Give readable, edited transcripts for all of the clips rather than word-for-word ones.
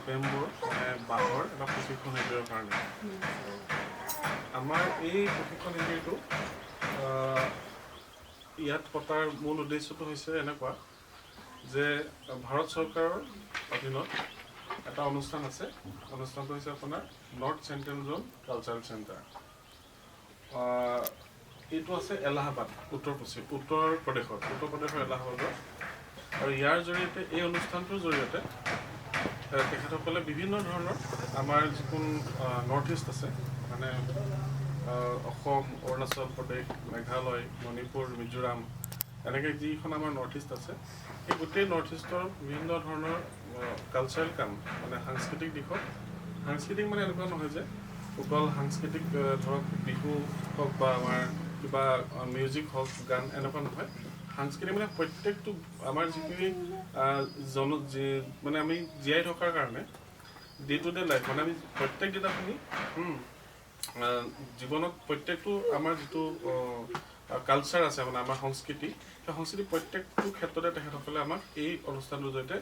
বেম্বুৰ মানে বাঁহৰ এটা প্ৰশিক্ষণ শিবিৰৰ কাৰণে আমাৰ এই প্ৰশিক্ষণ শিবিৰটো ইয়াত পতাৰ মূল উদ্দেশ্যটো হৈছে এনেকুৱা যে ভাৰত চৰকাৰৰ অধীনত এটা অনুষ্ঠান আছে। অনুষ্ঠানটো হৈছে আপোনাৰ নৰ্থ চেণ্ট্ৰেল জোন কালচাৰেল চেণ্টাৰ। এইটো আছে এলাহাবাদ, উত্তৰ প্ৰদেশৰ এলাহাবাদত। আৰু ইয়াৰ জৰিয়তে এই অনুষ্ঠানটোৰ জৰিয়তে তেখেতসকলে বিভিন্ন ধৰণৰ আমাৰ যিখন নৰ্থ ইষ্ট আছে মানে অসম, অৰুণাচল প্ৰদেশ, মেঘালয়, মণিপুৰ, মিজোৰাম এনেকৈ যিখন আমাৰ নৰ্থ ইষ্ট আছে সেই গোটেই নৰ্থ ইষ্টৰ বিভিন্ন ধৰণৰ কালচাৰেল কাম মানে সাংস্কৃতিক দিশত, সাংস্কৃতিক মানে এনেকুৱা নহয় যে অকল সাংস্কৃতিক ধৰক বিহু হওক বা আমাৰ কিবা মিউজিক হওক, গান এনেকুৱা নহয়। সাংস্কৃতিক মানে প্ৰত্যেকটো আমাৰ যিখিনি মানে আমি জীয়াই থকাৰ কাৰণে ডে টু ডে লাইফ মানে আমি প্ৰত্যেক দিনাখিনি জীৱনত প্ৰত্যেকটো আমাৰ যিটো কালচাৰ আছে মানে আমাৰ সংস্কৃতি, সেই সংস্কৃতি প্ৰত্যেকটো ক্ষেত্ৰতে তেখেতসকলে আমাক এই অনুষ্ঠানটোৰ জৰিয়তে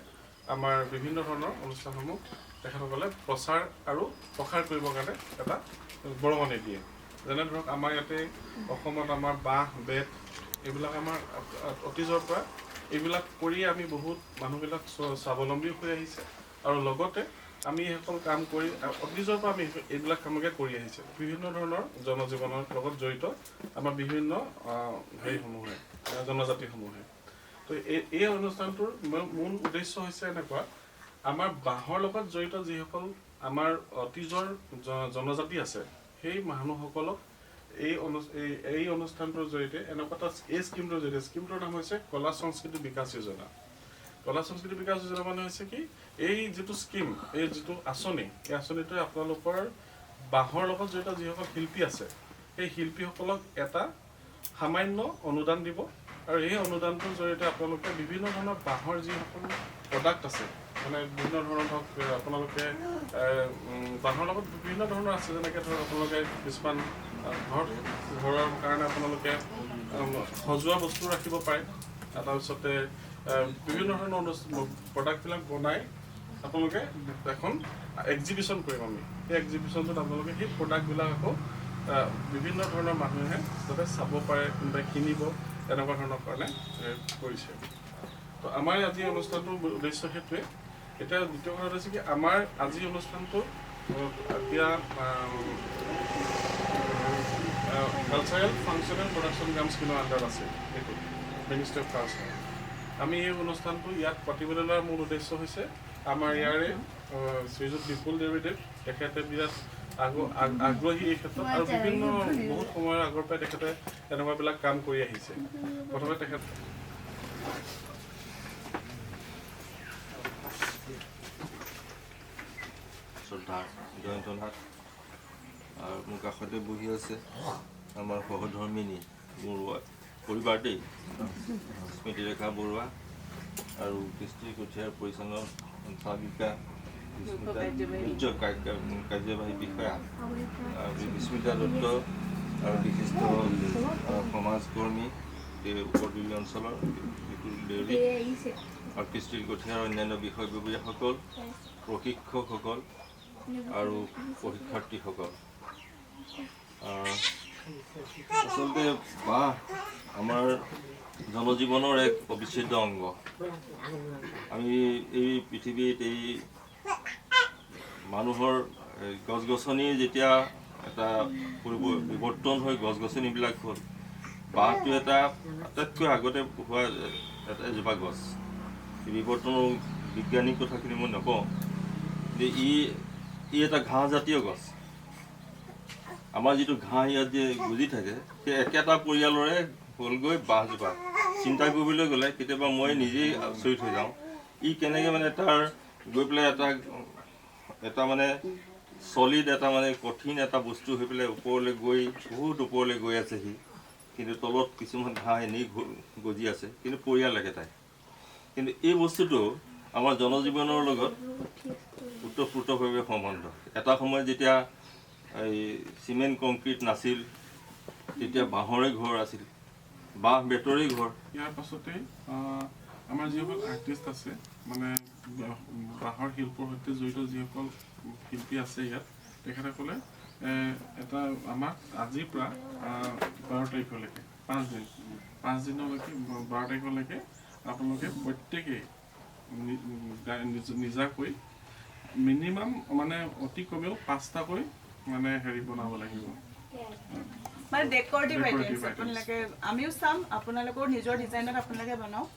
আমাৰ বিভিন্ন ধৰণৰ অনুষ্ঠানসমূহ তেখেতসকলে প্ৰচাৰ আৰু প্ৰসাৰ কৰিবৰ কাৰণে এটা বৰঙণি দিয়ে। যেনে ধৰক আমাৰ ইয়াতে অসমত আমাৰ বাঁহ, বেত এইবিলাক আমাৰ অতীজৰ পৰা এইবিলাক কৰিয়ে আমি বহুত মানুহবিলাক স্বাৱলম্বী হৈ আহিছে আৰু লগতে আমি সেইসকল কাম কৰি অতীজৰ পৰা আমি এইবিলাক কামকে কৰি আহিছে। বিভিন্ন ধৰণৰ জনজীৱনৰ লগত জড়িত আমাৰ বিভিন্ন হেৰিসমূহে জনজাতিসমূহে। তো এই অনুষ্ঠানটোৰ মূল উদ্দেশ্য হৈছে এনেকুৱা, আমাৰ বাঁহৰ লগত জড়িত যিসকল আমাৰ অতীজৰ জনজাতি আছে সেই মানুহসকলক এই অনুষ্ঠানটোৰ জৰিয়তে এনেকুৱা এটা এই স্কিমটোৰ জৰিয়তে, স্কিমটোৰ নাম হৈছে কলা সংস্কৃতি বিকাশ যোজনা। কলা সংস্কৃতি বিকাশ যোজনা মানে হৈছে কি, এই যিটো স্কিম, এই যিটো আঁচনি, এই আঁচনিটোৱে আপোনালোকৰ বাঁহৰ লগত জড়িত যিসকল শিল্পী আছে সেই শিল্পীসকলক এটা সামান্য অনুদান দিব আৰু এই অনুদানটোৰ জৰিয়তে আপোনালোকে বিভিন্ন ধৰণৰ বাঁহৰ যিসকল প্ৰডাক্ট আছে মানে বিভিন্ন ধৰণৰ ধৰক আপোনালোকে বাঁহৰ লগত বিভিন্ন ধৰণৰ আছে, যেনেকৈ ধৰক আপোনালোকে কিছুমান ঘৰৰ কাৰণে আপোনালোকে সজোৱা বস্তু ৰাখিব পাৰে। তাৰপিছতে বিভিন্ন ধৰণৰ প্ৰডাক্টবিলাক বনাই আপোনালোকে এখন এক্সিবিশ্যন কৰিম আমি। সেই এক্সিবিশ্যনটোত আপোনালোকে সেই প্ৰডাক্টবিলাক আকৌ বিভিন্ন ধৰণৰ মানুহে যাতে চাব পাৰে, কোনোবাই কিনিব, এনেকুৱা ধৰণৰ কাৰণে কৰিছে। তো আমাৰ আজি অনুষ্ঠানটোৰ উদ্দেশ্য সেইটোৱে। এতিয়া দ্বিতীয় কথা হৈছে কি, আমাৰ আজি অনুষ্ঠানটো এতিয়া কালচাৰেল ফাংচনেল প্ৰডাকশ্যন গ্ৰাম স্কিমৰ আণ্ডাৰত আছে, এইটো মিনিষ্ট্ৰী অফ কালচাৰ। আমি এই অনুষ্ঠানটো ইয়াত পাতিবলৈ লোৱাৰ মূল উদ্দেশ্য হৈছে আমাৰ ইয়াৰে শ্ৰীযুত বিপুল দেৱীদেৱ, তেখেতে বিৰাট আগ্ৰহী এই ক্ষেত্ৰত আৰু বিভিন্ন বহুত সময়ৰ আগৰ পৰাই তেখেতে এনেকুৱাবিলাক কাম কৰি আহিছে। প্ৰথমে তেখেত শ্ৰদ্ধা জয়ন্ত নাথ আৰু মোৰ কাষতে বহি আছে আমাৰ সহধৰ্মিনী বৰুৱা পৰিবাৰতেই স্মৃতিৰেখা বৰুৱা আৰু কৃষ্টি কঠীয়াৰ পৰিচালনা সঞ্চালিকা কাৰ্যবাহী বিষয়া বিস্মিতা দত্ত আৰু বিশিষ্ট সমাজকৰ্মী উপদ্বীপী অঞ্চলৰ বিপুল দেউৰী আৰু কৃষ্টি কঠীয়াৰ অন্যান্য বিষয়ববীয়াসকল, প্ৰশিক্ষকসকল আৰু পৰীক্ষাৰ্থীসকল। আচলতে বাঁহ আমাৰ জনজীৱনৰ এক অবিচ্ছেদ্য অংগ। আমি এই পৃথিৱীত এই মানুহৰ গছ গছনি যেতিয়া এটা বিৱৰ্তন হৈ গছ গছনিবিলাক হ'ল, বাঁহটো এটা আটাইতকৈ আগতে হোৱা এজোপা গছ। এই বিৱৰ্তনৰ বৈজ্ঞানিক কথাখিনি মই নকওঁ যে ই এটা ঘাঁহজাতীয় গছ। আমাৰ যিটো ঘাঁহ ইয়াত যে গজি থাকে সেই একেটা পৰিয়ালৰে হ'লগৈ বাঁহজোপা। চিন্তা কৰিবলৈ গ'লে কেতিয়াবা মই নিজেই আচৰিত হৈ যাওঁ, ই কেনেকৈ মানে তাৰ গৈ পেলাই এটা মানে চলিড এটা মানে কঠিন এটা বস্তু হৈ পেলাই ওপৰলৈ গৈ বহুত ওপৰলৈ গৈ আছেহি, কিন্তু তলত কিছুমান ঘাঁহ এনেই গজি আছে, কিন্তু পৰিয়াল একেটাই। কিন্তু এই বস্তুটো আমাৰ জনজীৱনৰ লগত ওতঃপ্ৰোতভাৱে সম্বন্ধ। এটা সময়ত যেতিয়া এই চিমেণ্ট কংক্ৰিট নাছিল তেতিয়া বাঁহৰে ঘৰ আছিল, বাঁহ বেতৰে ঘৰ। ইয়াৰ পাছতে আমাৰ যিসকল আৰ্টিষ্ট আছে মানে বাঁহৰ শিল্পৰ সৈতে জড়িত যিসকল শিল্পী আছে ইয়াত তেখেতসকলে এটা আমাক আজিৰ পৰা 12 তাৰিখলৈকে 5 দিনলৈকে 12 তাৰিখলৈকে আপোনালোকে প্ৰত্যেকেই নিজাকৈ মিনিমাম মানে অতি কমেও 5টাকৈ মানে হেৰি বনাব লাগিব মানে ডেকৰেটিভ আইটেমছ আপোনালোকে আমিও চাম আপোনালোকৰ নিজৰ ডিজাইনত আপোনালোকে বনাওক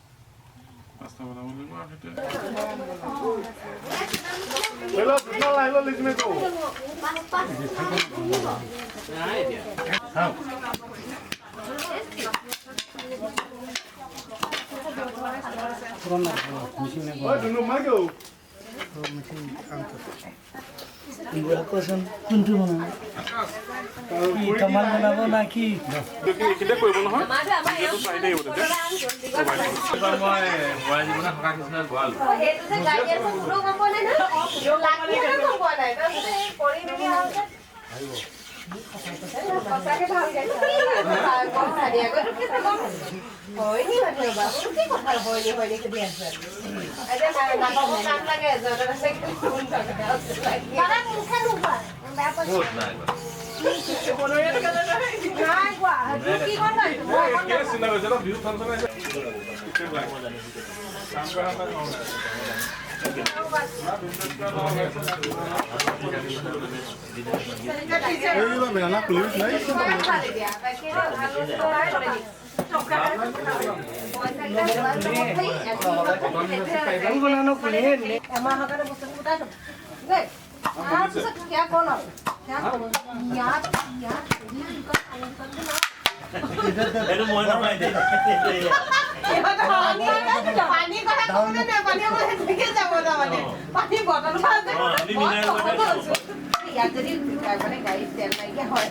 5টা বনাব লাগিব আৰু সেইটো কোনটো বনাব কামাল বনাব না কি এইখিনিতে কৰিব নহয় এইটো চাই থাকিব তেতিয়া ইয়াত যদি গাড়ীত তেল নাইকিয়া হয়